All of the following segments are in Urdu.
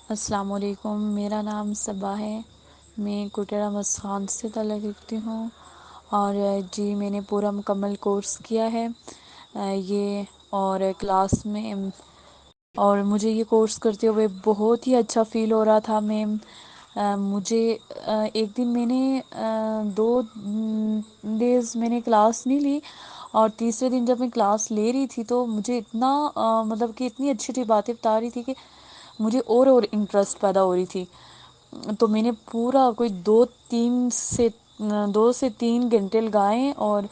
السلام علیکم، میرا نام صبا ہے۔ میں کوٹڑہ مسخان سے تعلق رکھتی ہوں، اور جی میں نے پورا مکمل کورس کیا ہے یہ، اور کلاس میں، اور مجھے یہ کورس کرتے ہوئے بہت ہی اچھا فیل ہو رہا تھا میم۔ مجھے ایک دن میں نے 2 ڈیز میں نے کلاس نہیں لی، اور تیسرے دن جب میں کلاس لے رہی تھی تو مجھے اتنا مطلب کہ اتنی اچھی اچھی باتیں بتا رہی تھی کہ مجھے اور انٹرسٹ پیدا ہو رہی تھی۔ تو میں نے پورا کوئی 2 سے 3 گھنٹے لگائے، اور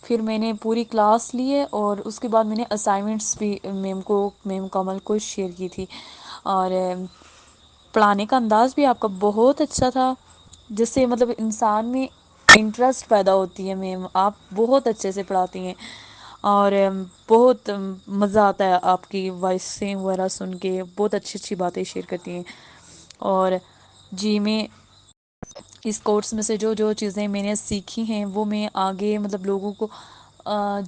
پھر میں نے پوری کلاس لیے، اور اس کے بعد میں نے اسائنمنٹس بھی میم کمل کو شیئر کی تھی۔ اور پڑھانے کا انداز بھی آپ کا بہت اچھا تھا، جس سے مطلب انسان میں انٹرسٹ پیدا ہوتی ہے میم۔ آپ بہت اچھے سے پڑھاتی ہیں، اور بہت مزہ آتا ہے آپ کی وائسیں وغیرہ سن کے، بہت اچھی اچھی باتیں شیئر کرتی ہیں۔ اور جی میں اس کورس میں سے جو جو چیزیں میں نے سیکھی ہیں وہ میں آگے مطلب لوگوں کو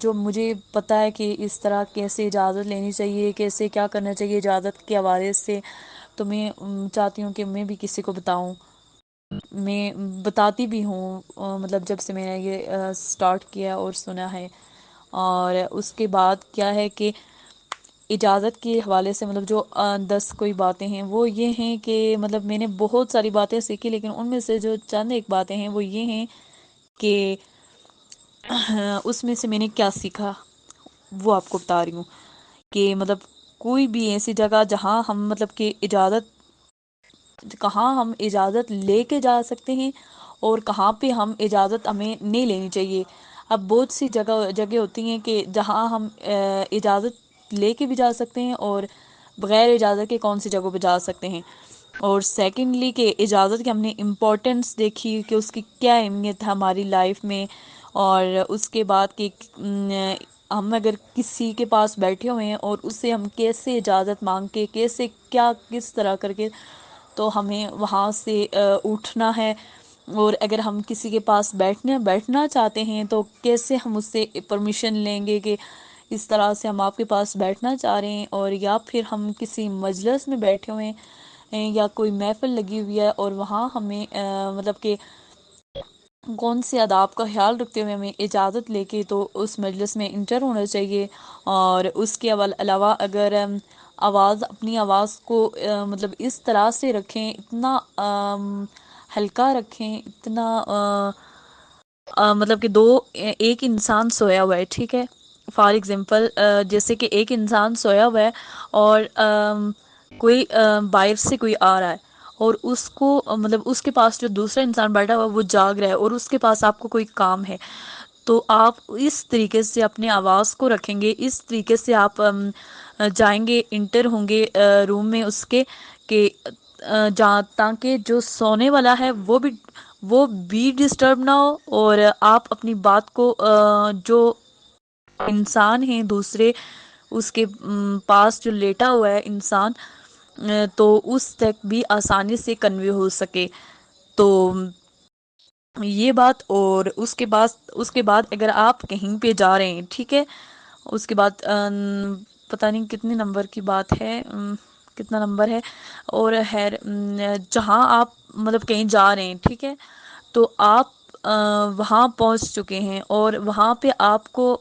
جو مجھے پتہ ہے کہ اس طرح کیسے اجازت لینی چاہیے، کیسے کیا کرنا چاہیے اجازت کے حوالے سے، تو میں چاہتی ہوں کہ میں بھی کسی کو بتاؤں۔ میں بتاتی بھی ہوں، مطلب جب سے میں نے یہ سٹارٹ کیا اور سنا ہے۔ اور اس کے بعد کیا ہے کہ اجازت کے حوالے سے مطلب جو 10 کوئی باتیں ہیں وہ یہ ہیں کہ مطلب میں نے بہت ساری باتیں سیکھی، لیکن ان میں سے جو چند ایک باتیں ہیں وہ یہ ہیں کہ اس میں سے میں نے کیا سیکھا وہ آپ کو بتا رہی ہوں۔ کہ مطلب کوئی بھی ایسی جگہ جہاں ہم مطلب کہ کہاں ہم اجازت لے کے جا سکتے ہیں، اور کہاں پہ ہم اجازت ہمیں نہیں لینی چاہیے۔ اب بہت سی جگہ ہوتی ہیں کہ جہاں ہم اجازت لے کے بھی جا سکتے ہیں، اور بغیر اجازت کے کون سی جگہوں پہ جا سکتے ہیں۔ اور سیکنڈلی کہ اجازت کی ہم نے امپورٹنس دیکھی کہ اس کی کیا اہمیت ہے ہماری لائف میں۔ اور اس کے بعد کہ ہم اگر کسی کے پاس بیٹھے ہوئے ہیں اور اس سے ہم کیسے اجازت مانگ کے کس طرح کر کے تو ہمیں وہاں سے اٹھنا ہے، اور اگر ہم کسی کے پاس بیٹھنا چاہتے ہیں تو کیسے ہم اس سے پرمیشن لیں گے کہ اس طرح سے ہم آپ کے پاس بیٹھنا چاہ رہے ہیں۔ اور یا پھر ہم کسی مجلس میں بیٹھے ہوئے ہیں یا کوئی محفل لگی ہوئی ہے، اور وہاں ہمیں مطلب کہ کون سے آداب کا خیال رکھتے ہوئے ہمیں اجازت لے کے تو اس مجلس میں انٹر ہونا چاہیے۔ اور اس کے علاوہ اگر اپنی آواز کو مطلب اس طرح سے رکھیں، اتنا ہلکا رکھیں، اتنا مطلب کہ ایک انسان سویا ہوا ہے، ٹھیک ہے، فار ایگزامپل جیسے کہ ایک انسان سویا ہوا ہے، اور کوئی باہر سے کوئی آ رہا ہے، اور اس کو مطلب اس کے پاس جو دوسرا انسان بیٹھا ہوا ہے وہ جاگ رہا ہے، اور اس کے پاس آپ کو کوئی کام ہے، تو آپ اس طریقے سے اپنے آواز کو رکھیں گے، اس طریقے سے آپ جائیں گے، انٹر ہوں گے روم میں اس کے، کہ تاکہ جو سونے والا ہے وہ بھی ڈسٹرب نہ ہو، اور آپ اپنی بات کو جو انسان ہیں دوسرے اس کے پاس جو لیٹا ہوا ہے انسان، تو اس تک بھی آسانی سے کنوے ہو سکے۔ تو یہ بات، اور اس کے بعد اگر آپ کہیں پہ جا رہے ہیں، ٹھیک ہے، اس کے بعد پتہ نہیں کتنے نمبر کی بات ہے، کتنا نمبر ہے، اور خیر جہاں آپ مطلب کہیں جا رہے ہیں، ٹھیک ہے، تو آپ وہاں پہنچ چکے ہیں، اور وہاں پہ آپ کو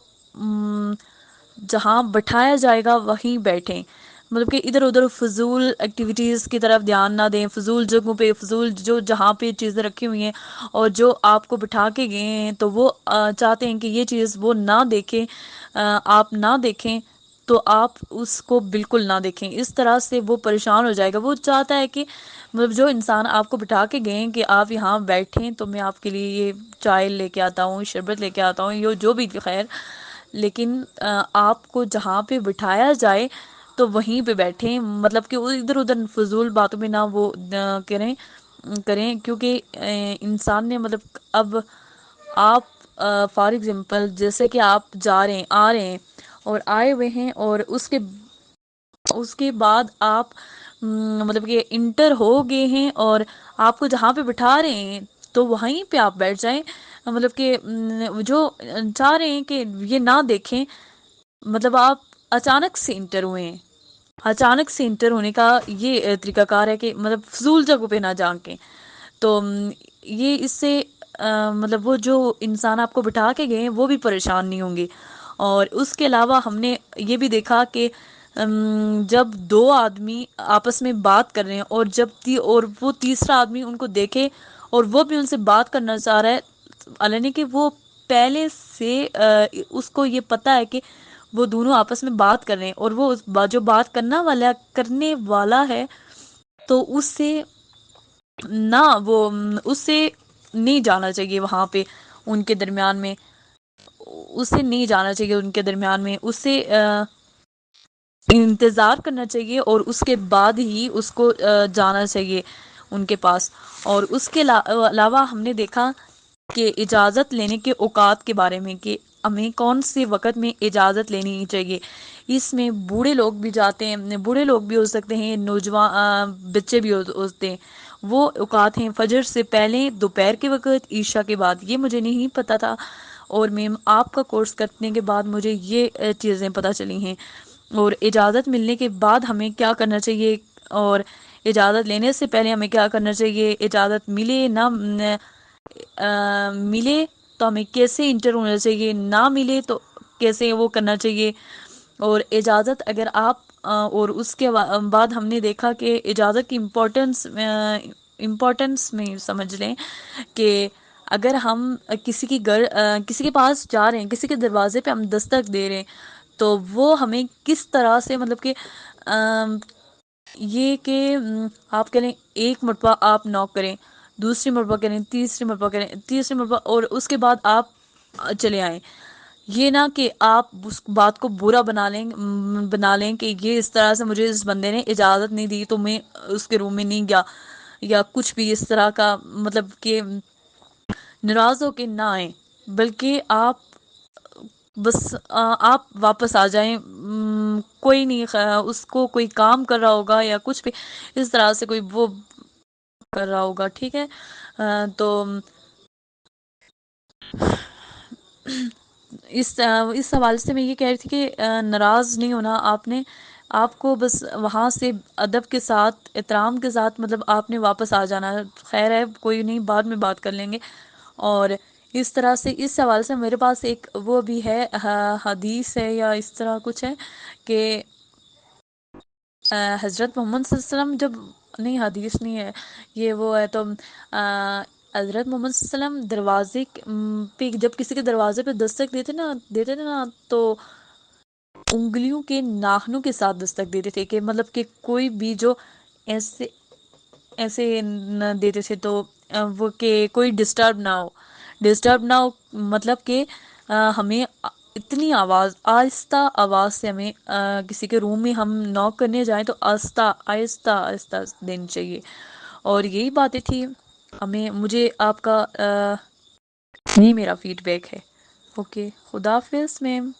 جہاں بٹھایا جائے گا وہیں بیٹھیں، مطلب کہ ادھر ادھر فضول ایکٹیویٹیز کی طرف دھیان نہ دیں، فضول جگہوں پہ، فضول جہاں پہ چیزیں رکھی ہوئی ہیں اور جو آپ کو بٹھا کے گئے ہیں تو وہ چاہتے ہیں کہ یہ چیز وہ نہ دیکھیں، آپ نہ دیکھیں، تو آپ اس کو بالکل نہ دیکھیں، اس طرح سے وہ پریشان ہو جائے گا۔ وہ چاہتا ہے کہ مطلب جو انسان آپ کو بٹھا کے گئے ہیں کہ آپ یہاں بیٹھیں تو میں آپ کے لیے یہ چائے لے کے آتا ہوں، شربت لے کے آتا ہوں، یہ جو بھی خیر، لیکن آپ کو جہاں پہ بٹھایا جائے تو وہیں پہ بیٹھیں، مطلب کہ ادھر ادھر فضول باتوں میں نہ وہ کریں، کیونکہ انسان نے مطلب اب آپ فار ایگزامپل جیسے کہ آپ آ رہے ہیں اور آئے ہوئے ہیں، اور اس کے بعد آپ مطلب کہ انٹر ہو گئے ہیں، اور آپ کو جہاں پہ بٹھا رہے ہیں تو وہیں پہ آپ بیٹھ جائیں، مطلب کہ جو چاہ رہے ہیں کہ یہ نہ دیکھیں، مطلب آپ اچانک سے انٹر ہوئے ہیں اچانک سے انٹر ہونے کا یہ طریقہ کار ہے کہ مطلب فضول جگہوں پہ نہ جھانکیں. تو یہ اس سے مطلب وہ جو انسان آپ کو بٹھا کے گئے ہیں وہ بھی پریشان نہیں ہوں گے. اور اس کے علاوہ ہم نے یہ بھی دیکھا کہ جب دو آدمی آپس میں بات کر رہے ہیں اور اور وہ تیسرا آدمی ان کو دیکھے اور وہ بھی ان سے بات کرنا چاہ رہا ہے، یعنی کہ وہ پہلے سے اس کو یہ پتا ہے کہ وہ دونوں آپس میں بات کر رہے ہیں اور وہ جو بات کرنے والا ہے تو اس سے نہ وہ اس سے نہیں جانا چاہیے وہاں پہ ان کے درمیان میں، اسے نہیں جانا چاہیے ان کے درمیان میں، اسے انتظار کرنا چاہیے اور اس کے بعد ہی اس کو جانا چاہیے ان کے پاس. اور اس کے علاوہ ہم نے دیکھا کہ اجازت لینے کے اوقات کے بارے میں کہ ہمیں کون سے وقت میں اجازت لینی چاہیے. اس میں بوڑھے لوگ بھی جاتے ہیں، بوڑھے لوگ بھی ہو سکتے ہیں، نوجوان بچے بھی ہوتے ہیں. وہ اوقات ہیں فجر سے پہلے، دوپہر کے وقت، عشاء کے بعد. یہ مجھے نہیں پتا تھا اور میم آپ کا کورس کرنے کے بعد مجھے یہ چیزیں پتہ چلی ہیں. اور اجازت ملنے کے بعد ہمیں کیا کرنا چاہیے اور اجازت لینے سے پہلے ہمیں کیا کرنا چاہیے، اجازت ملے نہ ملے تو ہمیں کیسے انٹر ہونا چاہیے، نہ ملے تو کیسے وہ کرنا چاہیے. اور اجازت اگر آپ اور اس کے بعد ہم نے دیکھا کہ اجازت کی امپورٹنس میں سمجھ لیں کہ اگر ہم کسی کے پاس جا رہے ہیں، کسی کے دروازے پہ ہم دستک دے رہے ہیں تو وہ ہمیں کس طرح سے مطلب کہ یہ کہ آپ کہہ لیں ایک مرتبہ آپ نوک کریں، دوسری مرتبہ کریں، تیسری مرتبہ کریں، تیسری مرتبہ اور اس کے بعد آپ چلے آئیں. یہ نہ کہ آپ اس بات کو برا بنا لیں کہ یہ اس طرح سے مجھے اس بندے نے اجازت نہیں دی تو میں اس کے روم میں نہیں گیا، یا کچھ بھی اس طرح کا مطلب کہ ناراض ہو کے نہ آئیں، بلکہ آپ بس آپ واپس آ جائیں. کوئی نہیں اس کو کوئی کام کر رہا ہوگا یا کچھ بھی اس طرح سے کوئی وہ کر رہا ہوگا. ٹھیک ہے، تو اس حوالے سے میں یہ کہہ رہی تھی کہ ناراض نہیں ہونا آپ نے، آپ کو بس وہاں سے ادب کے ساتھ، احترام کے ساتھ مطلب آپ نے واپس آ جانا. خیر ہے، کوئی نہیں، بعد میں بات کر لیں گے. اور اس طرح سے اس حوالے سے میرے پاس ایک وہ بھی ہے، حدیث ہے یا اس طرح کچھ ہے کہ حضرت محمد صلی اللہ علیہ وسلم جب نہیں، حدیث نہیں ہے یہ، وہ ہے تو حضرت محمد صلی اللہ علیہ وسلم دروازے پہ جب کسی کے دروازے پہ دستک دیتے تھے نا تو انگلیوں کے ناخنوں کے ساتھ دستک دیتے تھے کہ مطلب کہ کوئی بھی جو ایسے ایسے نہ دیتے تھے تو وہ کہ کوئی ڈسٹرب نہ ہو مطلب کہ ہمیں اتنی آہستہ آواز سے ہمیں کسی کے روم میں ہم ناک کرنے جائیں تو آہستہ دینی چاہیے. اور یہی باتیں تھی مجھے آپ کا یہ میرا فیڈ بیک ہے. اوکے، خدا حافظ میم.